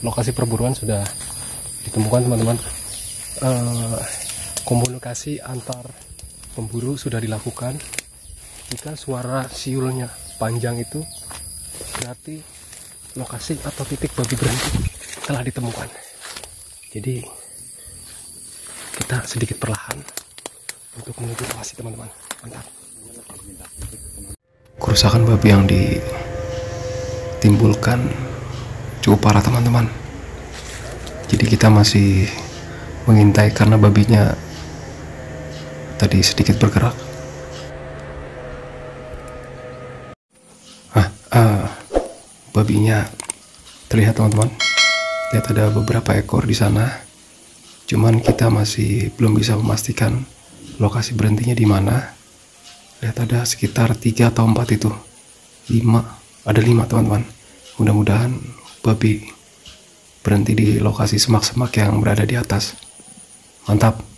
lokasi perburuan sudah ditemukan teman-teman. Komunikasi antar pemburu sudah dilakukan. Jika suara siulnya panjang itu berarti lokasi atau titik babi berhenti telah ditemukan. Jadi kita sedikit perlahan untuk menuju lokasi teman-teman. Mantap. Kerusakan babi yang ditimbulkan cukup parah teman-teman. Jadi kita masih mengintai karena babinya tadi sedikit bergerak. Babinya terlihat teman-teman. Lihat ada beberapa ekor di sana. Cuman kita masih belum bisa memastikan lokasi berhentinya di mana. Lihat ada sekitar 3 atau 4 itu. 5, ada 5 teman-teman. Mudah-mudahan babi berhenti di lokasi semak-semak yang berada di atas. Mantap.